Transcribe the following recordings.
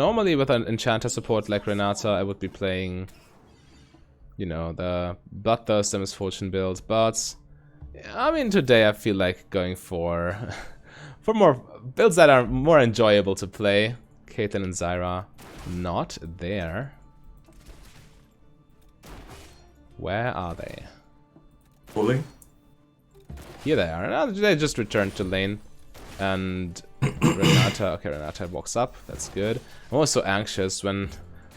Normally with an enchanter support like Renata, I would be playing, you know, the Bloodthirst and Misfortune build, but I mean today I feel like going for for more builds that are more enjoyable to play. Caitlyn and Zyra not there. Where are they? Pulling? Here they are. Now they just returned to lane. And Renata, okay, Renata walks up. That's good. I'm always so anxious when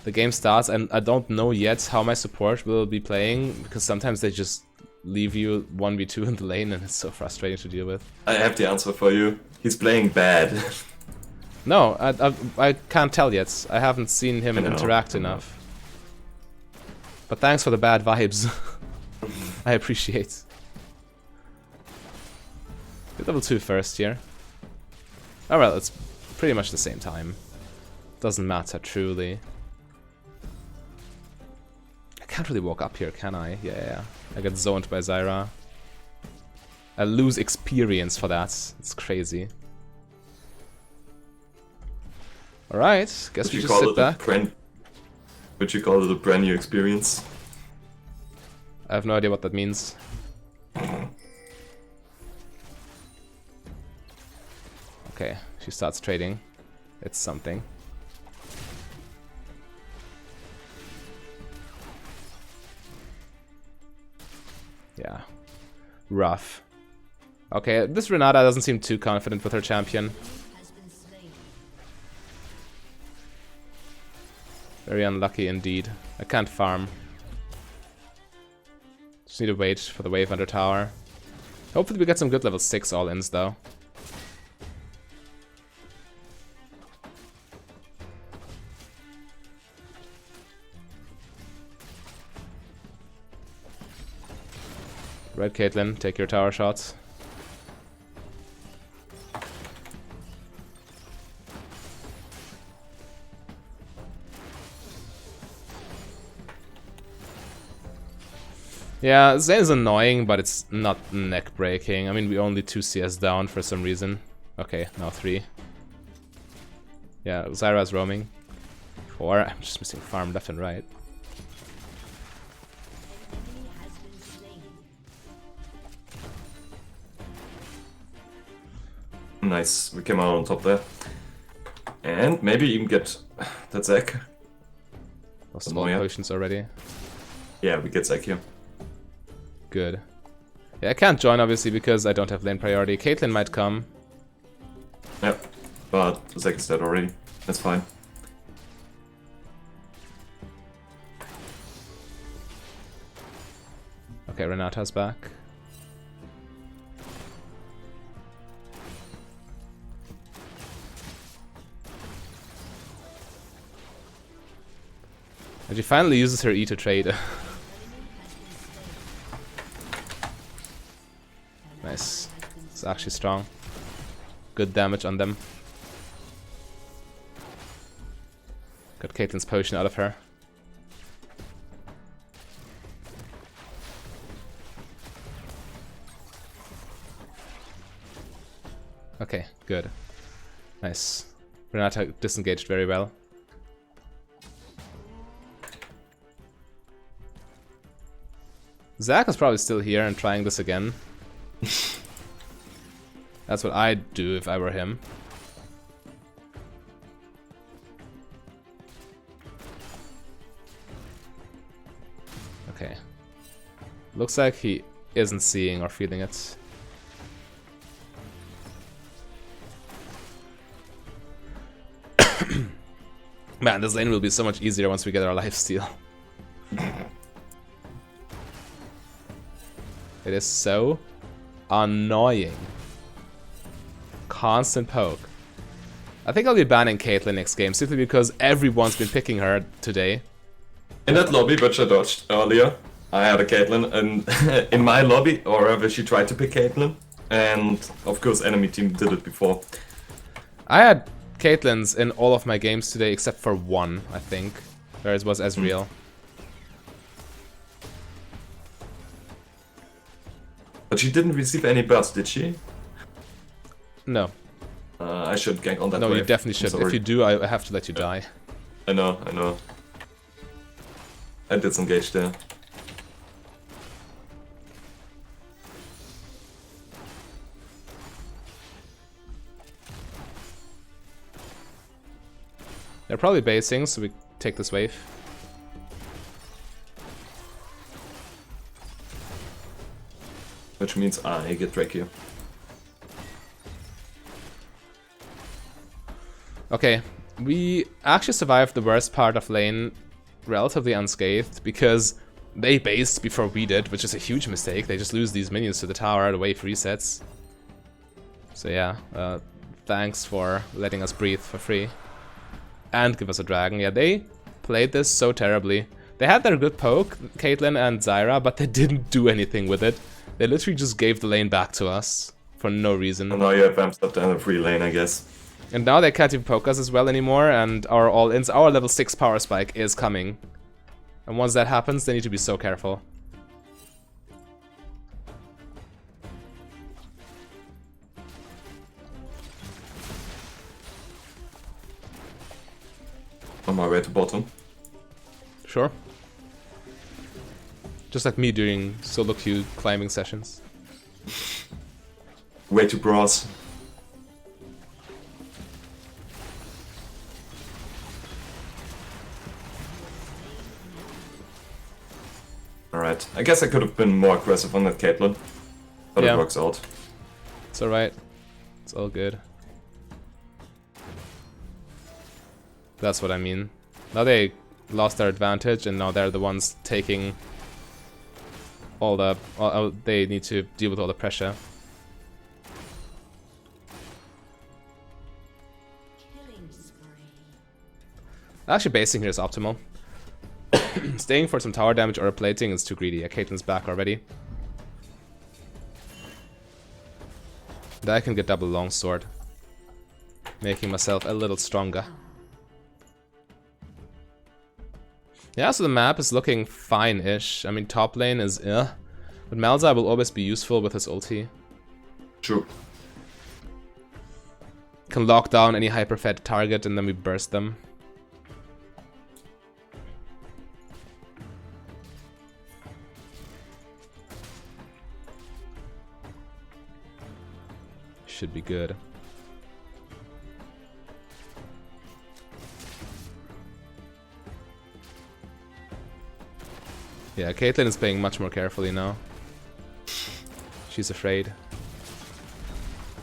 the game starts and I don't know yet how my support will be playing, because sometimes they just leave you 1v2 in the lane and it's so frustrating to deal with. I have the answer for you. He's playing bad. No, I can't tell yet. I haven't seen him interact enough. But thanks for the bad vibes. I appreciate. Get level 2 first here. Oh well, it's pretty much the same time. Doesn't matter, truly. I can't really walk up here, can I? Yeah. I get zoned by Zyra. I lose experience for that. It's crazy. Alright, guess we just sit back. Would you call it a brand new experience? I have no idea what that means. Okay, she starts trading. It's something. Yeah. Rough. Okay, this Renata doesn't seem too confident with her champion. Very unlucky indeed. I can't farm. Just need to wait for the wave under tower. Hopefully we get some good level 6 all-ins though. Red Caitlyn, take your tower shots. Yeah, Zane is annoying, but it's not neck breaking. I mean, we only 2 CS down for some reason. Okay, now 3. Yeah, Zyra's roaming. 4. I'm just missing farm left and right. Nice, we came out on top there. And maybe even get that Zac. Lost all potions already. Yeah, we get Zac here. Good. Yeah, I can't join obviously because I don't have lane priority. Caitlyn might come. Yep, but Zac is dead already. That's fine. Okay, Renata's back. And she finally uses her E to trade. Nice. It's actually strong. Good damage on them. Got Caitlyn's potion out of her. Okay, good. Nice. Renata disengaged very well. Zac is probably still here and trying this again. That's what I'd do if I were him. Okay. Looks like he isn't seeing or feeling it. Man, this lane will be so much easier once we get our lifesteal. It is so annoying. Constant poke. I think I'll be banning Caitlyn next game simply because everyone's been picking her today. In that lobby, which I dodged earlier, I had a Caitlyn, and in my lobby, or wherever she tried to pick Caitlyn, and of course enemy team did it before. I had Caitlyn's in all of my games today except for one, I think, where it was Ezreal. But she didn't receive any burst, did she? No. I should gank on that No, wave. you definitely I'm should. sorry. If you do, I have to let you die. I know, I know. I disengaged there. They're probably basing, so we take this wave. Which means I get Drake here. Okay, we actually survived the worst part of lane relatively unscathed because they based before we did, which is a huge mistake. They just lose these minions to the tower, the wave resets. So yeah, thanks for letting us breathe for free. And give us a dragon. Yeah, they played this so terribly. They had their good poke, Caitlyn and Zyra, but they didn't do anything with it. They literally just gave the lane back to us for no reason. And now you have Amsterdam down the free lane, I guess. And now they can't even poke us as well anymore, and our all-ins, our level 6 power spike is coming. And once that happens, they need to be so careful. On my way to bottom. Sure. Just like me during solo queue climbing sessions. Way to bros. Alright, I guess I could have been more aggressive on that Caitlyn. But Yeah. it works out. It's alright. It's all good. That's what I mean. Now they lost their advantage and now they're the ones taking all the... they need to deal with all the pressure. Actually, basing here is optimal. Staying for some tower damage or plating is too greedy. Yeah, Caitlyn's back already. And I can get double longsword, making myself a little stronger. Yeah, so the map is looking fine-ish. I mean, top lane is but Malzahar will always be useful with his ulti. True. Can lock down any hyper-fed target and then we burst them. Should be good. Yeah, Caitlyn is playing much more carefully now. She's afraid.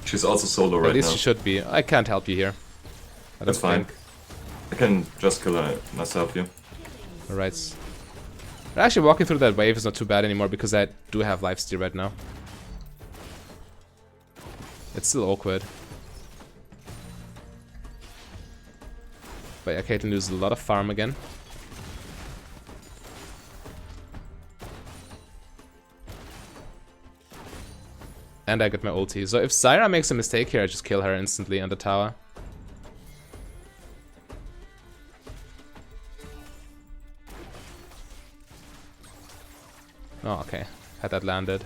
She's also solo right now. At least she should be. I can't help you here. I That's don't fine. think. I can just kill her myself here. Alright. Actually, walking through that wave is not too bad anymore because I do have lifesteal right now. It's still awkward. But yeah, Caitlyn loses a lot of farm again. And I get my ulti. So if Zyra makes a mistake here, I just kill her instantly on the tower. Oh, okay. Had that landed.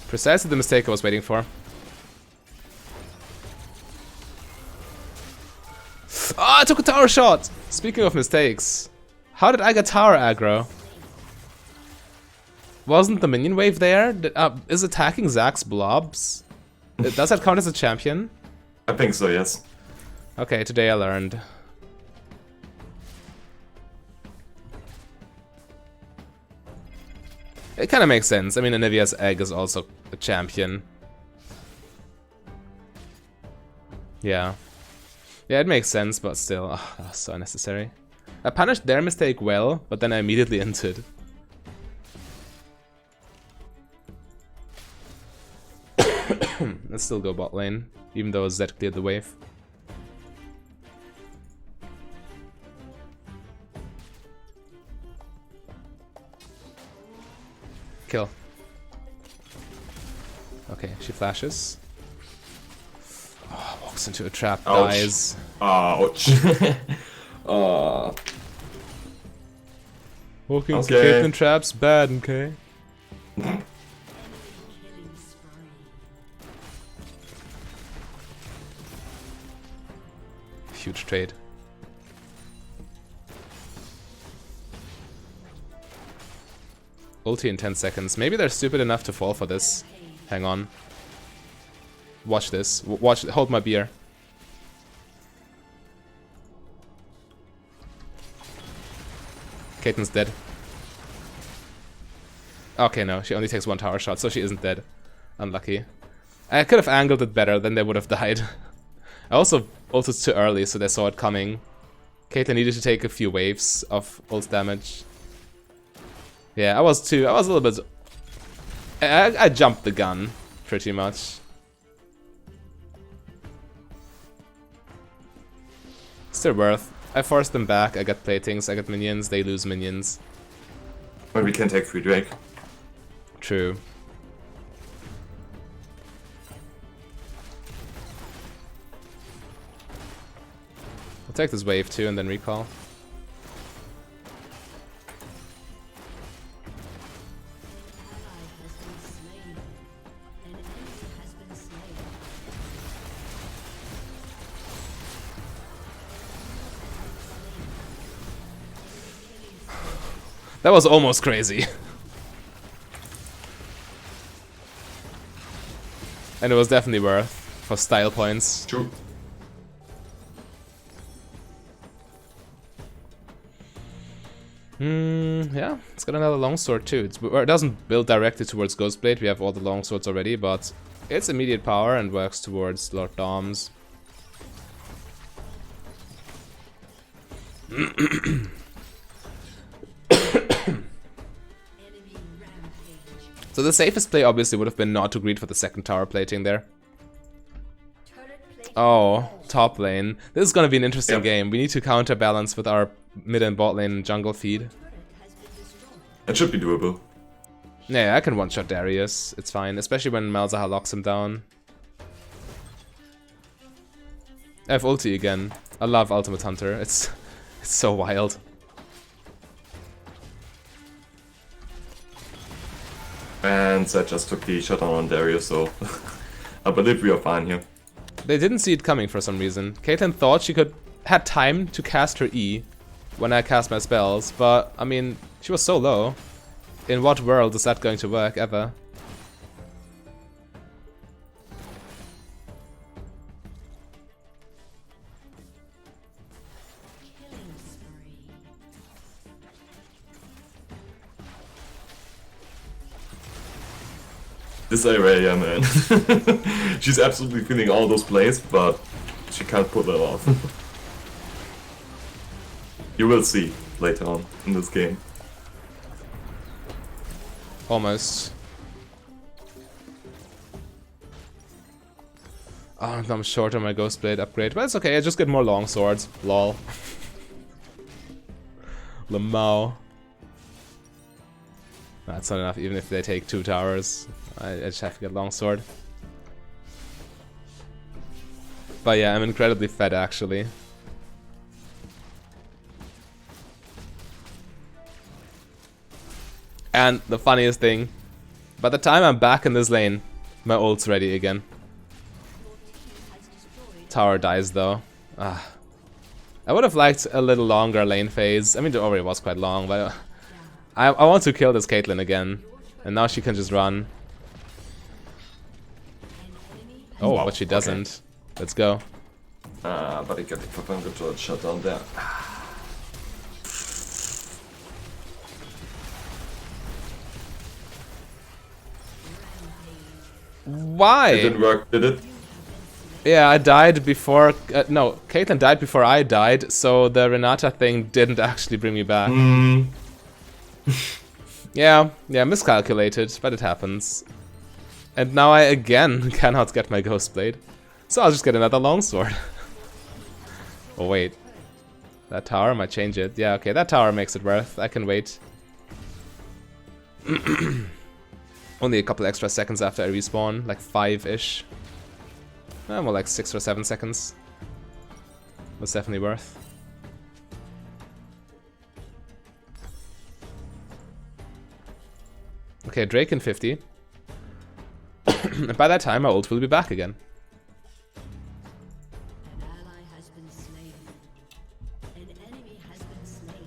Precisely the mistake I was waiting for. Oh, I took a tower shot! Speaking of mistakes, how did I get tower aggro? Wasn't the minion wave there? Is attacking Zax's blobs? Does that count as a champion? I think so, yes. Okay, today I learned. It kind of makes sense. I mean, Anivia's egg is also a champion. Yeah. Yeah, it makes sense, but still, oh, that was so unnecessary. I punished their mistake well, but then I immediately entered. Let's still go bot lane, even though Zed cleared the wave. Kill. Okay, she flashes. Oh, walks into a trap, Ouch. dies. Ouch. Walking into Okay. Caitlyn traps, bad, okay? Huge trade. Ulti in 10 seconds. Maybe they're stupid enough to fall for this. Hang on. Watch this. Watch. Hold my beer. Caitlyn's dead. Okay, no. She only takes 1 tower shot, so she isn't dead. Unlucky. I could have angled it better, then they would have died. I also ulted too early, so they saw it coming. Caitlyn needed to take a few waves of ult damage. Yeah, I was a little bit... I jumped the gun, pretty much. Still worth. I forced them back, I got platings, I got minions, they lose minions. But we can take free Drake. True. I'll take this wave too and then recall. That was almost crazy. And it was definitely worth for style points. True. Yeah, it's got another longsword too. It doesn't build directly towards Ghostblade, we have all the longswords already, but it's immediate power and works towards Lord Dom's. So the safest play obviously would have been not to greed for the second tower plating there. Oh, top lane. This is gonna be an interesting game. We need to counterbalance with our mid and bot lane jungle feed. It should be doable. Yeah, I can one-shot Darius. It's fine, especially when Malzahar locks him down. I have ulti again. I love Ultimate Hunter. It's so wild. And Zed just took the shutdown on Darius, so I believe we are fine here. They didn't see it coming for some reason. Caitlyn thought she had time to cast her E when I cast my spells, but I mean, she was so low. In what world is that going to work ever? This Irelia, man. She's absolutely feeling all those plays, but she can't pull that off. You will see later on in this game. Almost. Oh, I'm short on my Ghostblade upgrade, but it's okay, I just get more long swords. Lol. Lamau. That's not enough, even if they take 2 towers. I just have to get longsword. But yeah, I'm incredibly fed actually. And the funniest thing, by the time I'm back in this lane, my ult's ready again. Tower dies though. I would have liked a little longer lane phase. I mean, it already was quite long, but I want to kill this Caitlyn again. And now she can just run. Oh, but she doesn't. Okay. Let's go. But he got the 500 shutdown there. Why? It didn't work, did it? Yeah, I died before... no, Caitlyn died before I died, so the Renata thing didn't actually bring me back. Yeah, miscalculated, but it happens. And now I again cannot get my Ghostblade. So I'll just get another longsword. Oh wait. That tower might change it. Yeah, okay, that tower makes it worth. I can wait. Only a couple extra seconds after I respawn, like 5-ish. More like 6 or 7 seconds. Was definitely worth. Okay, Drake in 50. And by that time, our ult will be back again. An ally has been slain. An enemy has been slain.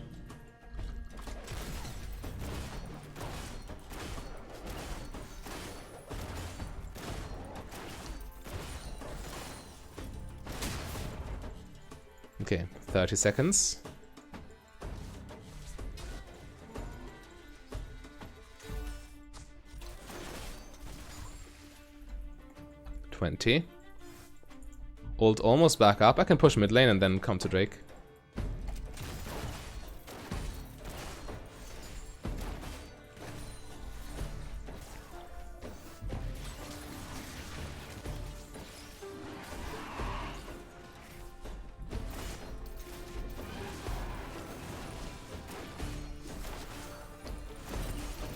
Okay, 30 seconds. Ult almost back up. I can push mid lane and then come to Drake.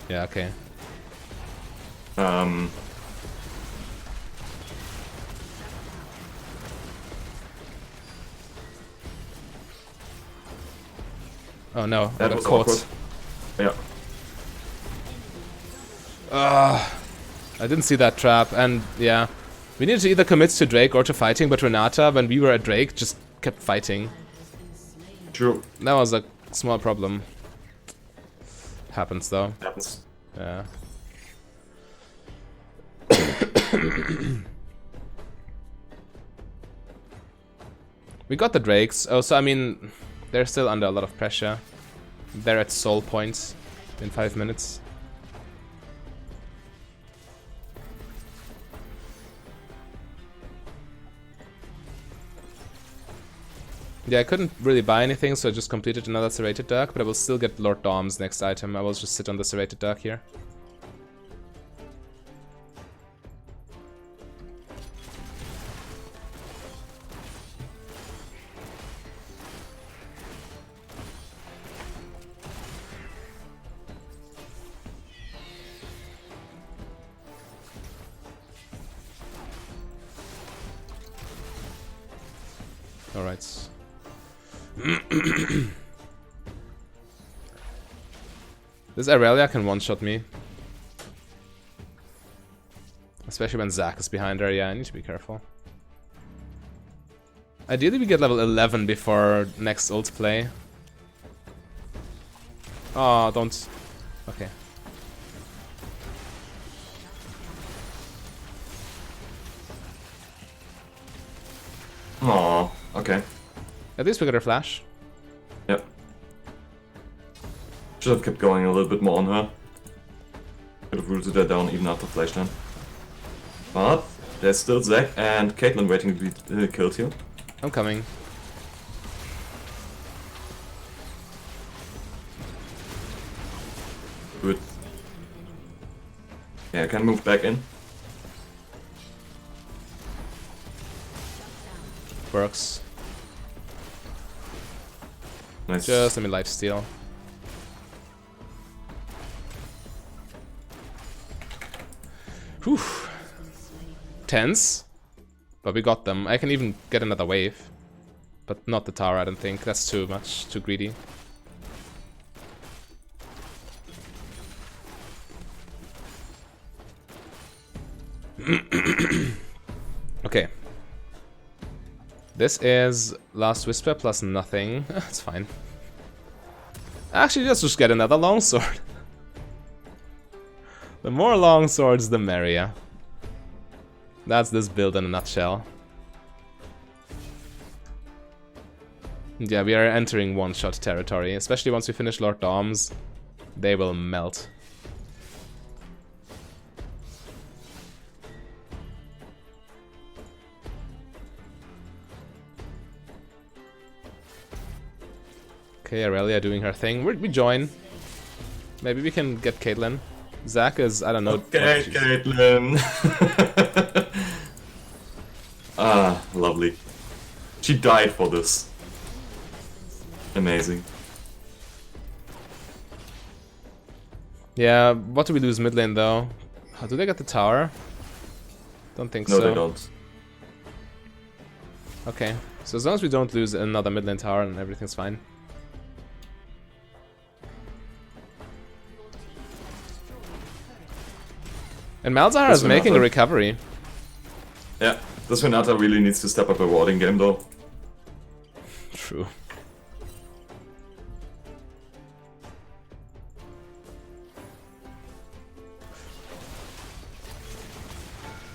Yeah, okay. Oh no, I That got was caught. awkward. Yeah. I didn't see that trap, and yeah. We needed to either commit to Drake or to fighting, but Renata, when we were at Drake, just kept fighting. True. That was a small problem. Happens though. Happens. Yeah. We got the Drakes. Oh, so I mean, they're still under a lot of pressure. They're at soul points in 5 minutes. Yeah, I couldn't really buy anything, so I just completed another Serrated Dark, but I will still get Lord Dom's next item. I will just sit on the Serrated Dark here. Alright. This Aurelia can one-shot me. Especially when Zac is behind her. Yeah, I need to be careful. Ideally we get level 11 before next ult play. Oh, don't... Okay. Aww, okay. At least we got her flash. Yep. Should have kept going a little bit more on her. Could have rooted her down even after flash then. But there's still Zac and Caitlyn waiting to be killed here. I'm coming. Good. Yeah, I can move back in. Works. Nice. Just let me lifesteal. Whew. Tense. But we got them. I can even get another wave. But not the tower, I don't think. That's too much. Too greedy. Okay. This is Last Whisper plus nothing. It's fine. Actually, let's just get another longsword. The more longswords, the merrier. That's this build in a nutshell. Yeah, we are entering one-shot territory, especially once we finish Lord Dom's. They will melt. Okay, Aurelia doing her thing. We join. Maybe we can get Caitlyn. Zac is, I don't know. Okay, Caitlyn. Ah, lovely. She died for this. Amazing. Yeah, what do we lose mid lane though? How do they get the tower? Don't think No, so. they don't. Okay, so as long as we don't lose another mid lane tower, and everything's fine. And Malzahar This is making a Renata. recovery. Yeah, this Renata really needs to step up a warding game though. True.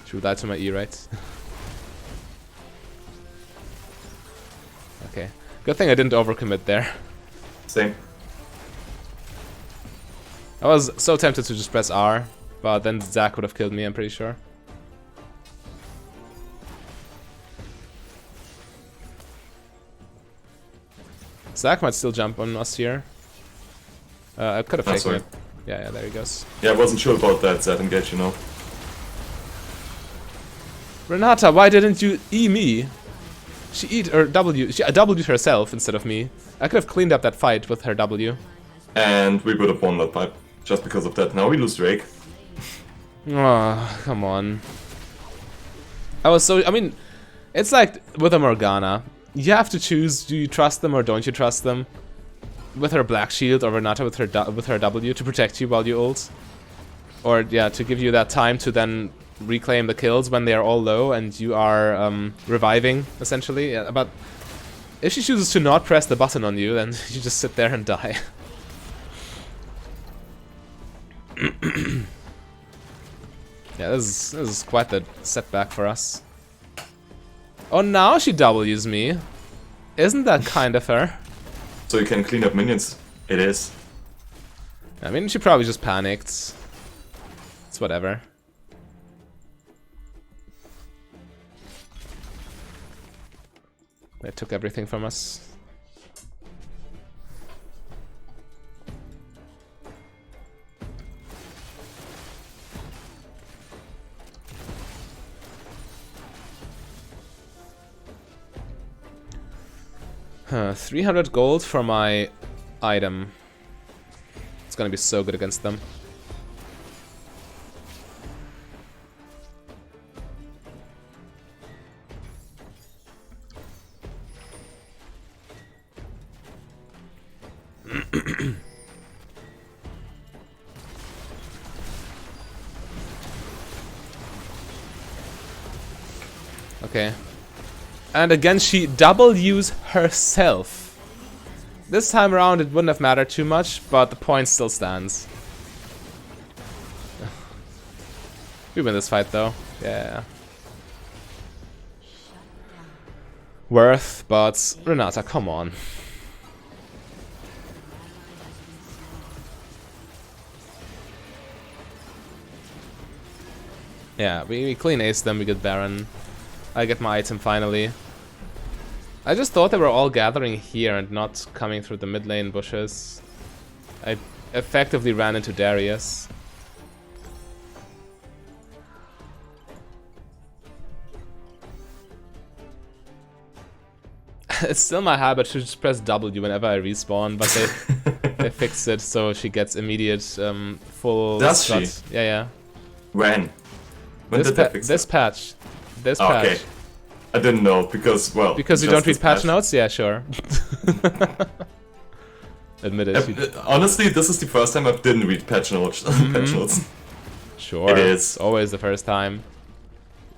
True, that to my E, right? Okay. Good thing I didn't overcommit there. Same. I was so tempted to just press R, but then Zac would have killed me, I'm pretty sure. Zac might still jump on us here. I could have taken sorry. it. Yeah, there he goes. Yeah, I wasn't sure about that Z engage, you know. Renata, why didn't you E me? She E'd or W. She W'd herself instead of me. I could have cleaned up that fight with her W. And we would have won that pipe just because of that. Now we lose Drake. Oh, come on. I mean, it's like with a Morgana. You have to choose, do you trust them or don't you trust them? With her Black Shield or Renata with her W to protect you while you ult. Or, yeah, to give you that time to then reclaim the kills when they are all low and you are reviving, essentially. Yeah, but if she chooses to not press the button on you, then you just sit there and die. Yeah, this is quite the setback for us. Oh, now she W's me. Isn't that kind of her? So you can clean up minions. It is. I mean, she probably just panicked. It's whatever. They took everything from us. Huh, 300 gold for my item. It's gonna be so good against them. Okay. And again, she W's herself. This time around, it wouldn't have mattered too much, but the point still stands. We win this fight, though. Yeah. Worth, but Renata, come on. Yeah, we clean ace them, we get Baron. I get my item finally. I just thought they were all gathering here and not coming through the mid lane bushes. I effectively ran into Darius. It's still my habit to just press W whenever I respawn, but they fixed it so she gets immediate full. Does shot. she? Yeah, yeah. When? When did they fix this it? patch. This Oh, patch. okay. I didn't know because, well... Because you just don't read this patch notes? Yeah, sure. Admit it. Honestly, this is the first time I didn't read patch notes. Patch notes. Sure. It is. Always the first time.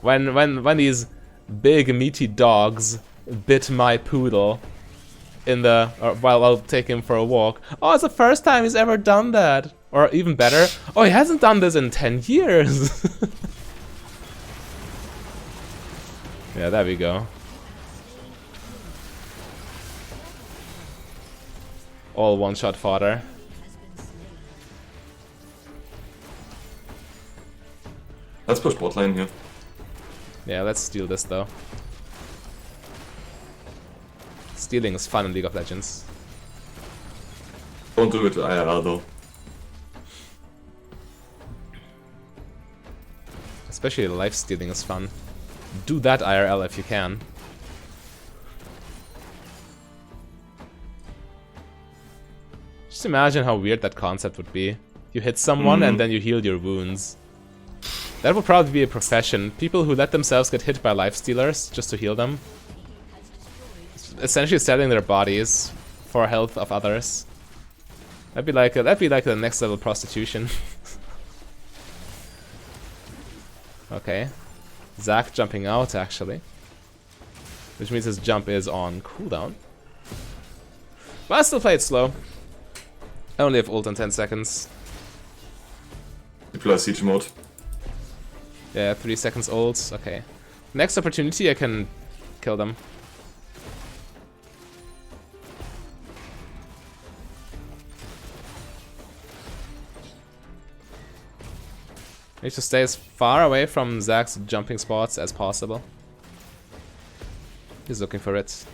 When these big meaty dogs bit my poodle in the while I'll take him for a walk. Oh, it's the first time he's ever done that. Or even better, oh, he hasn't done this in 10 years. Yeah, there we go. All one-shot fodder. Let's push bot lane here. Yeah, let's steal this though. Stealing is fun in League of Legends. Don't do it IRL though. Especially life stealing is fun. Do that IRL if you can. Just imagine how weird that concept would be. You hit someone and then you heal your wounds. That would probably be a profession. People who let themselves get hit by life stealers just to heal them. Essentially selling their bodies for health of others. That'd be like the next level prostitution. Okay. Zac jumping out, actually. Which means his jump is on cooldown. But I still play it slow. I only have ult in 10 seconds. Deploy siege mode. Yeah, 3 seconds ult. Okay. Next opportunity, I can kill them. I need to stay as far away from Zac's jumping spots as possible. He's looking for it.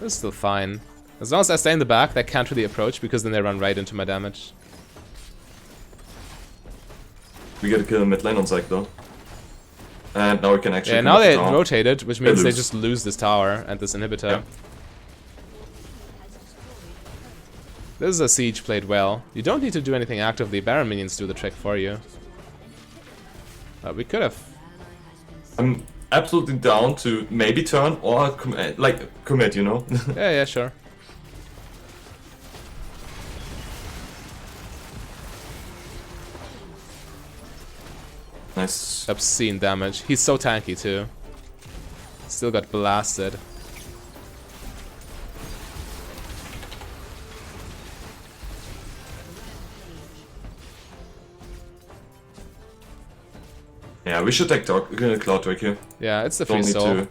It's still fine. As long as I stay in the back, they can't really approach because then they run right into my damage. We get a kill in mid lane on Zac though. And now we can actually. Yeah, come now up the they tower. rotated, which means they lose. just lose this tower and this inhibitor. Yeah. This is a siege played well. You don't need to do anything actively. Baron minions do the trick for you. We could have. I'm absolutely down to maybe turn or commit, you know? Yeah, yeah, sure. Nice. Obscene damage. He's so tanky too. Still got blasted. Yeah, we should take Cloudrick here. Yeah, it's the free Don't need soul. to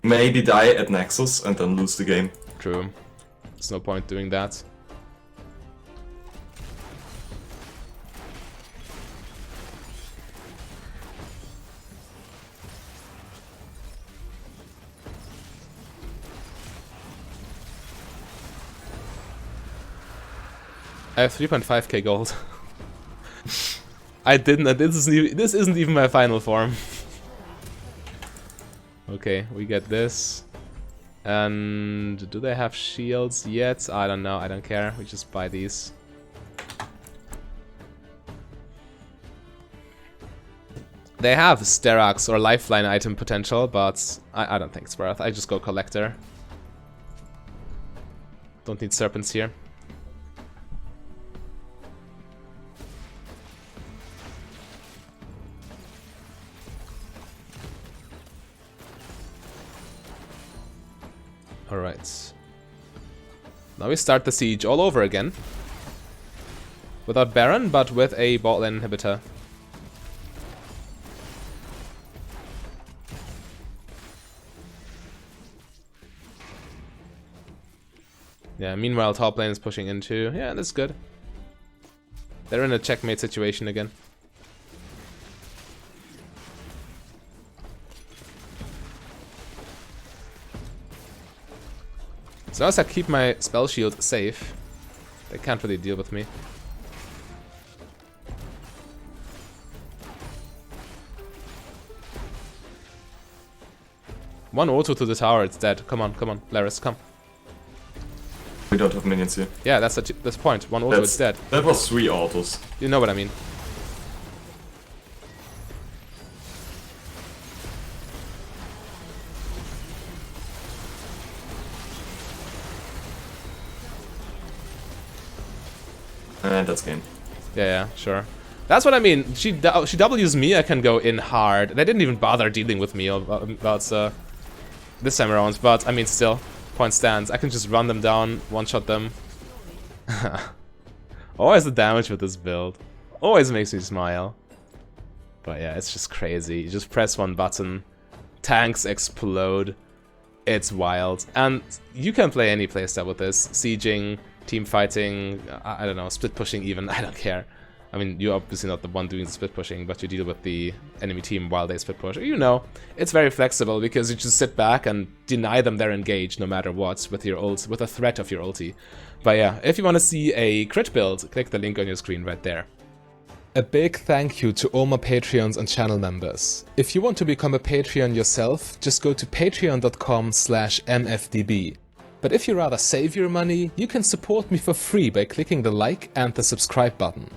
maybe die at Nexus and then lose the game. True. There's no point doing that. I have 3.5k gold. I didn't. This isn't even my final form. Okay, we get this. And do they have shields yet? I don't know. I don't care. We just buy these. They have Sterax or Lifeline item potential, but I don't think it's worth. I just go Collector. Don't need Serpents here. Alright. Now we start the siege all over again. Without Baron, but with a bot lane inhibitor. Yeah, meanwhile top lane is pushing into. Yeah, that's good. They're in a checkmate situation again. As long as I keep my spell shield safe, they can't really deal with me. One auto to the tower, it's dead. Come on, Laris, come. We don't have minions here. Yeah, that's the point. One auto, it's dead. That was 3 autos. You know what I mean. And that's game. Yeah, sure. That's what I mean. She W's me, I can go in hard. They didn't even bother dealing with me about this time around, but I mean, still, point stands. I can just run them down, one-shot them. Always the damage with this build. Always makes me smile. But yeah, it's just crazy. You just press one button, tanks explode. It's wild. And you can play any playstyle with this. Sieging, team fighting, I don't know, split pushing even, I don't care. I mean, you're obviously not the one doing the split pushing, but you deal with the enemy team while they split push. You know, it's very flexible because you just sit back and deny them their engage no matter what with your ult, with a threat of your ulti. But yeah, if you want to see a crit build, click the link on your screen right there. A big thank you to all my Patreons and channel members. If you want to become a Patreon yourself, just go to patreon.com/mfdb. But if you rather save your money, you can support me for free by clicking the like and the subscribe button.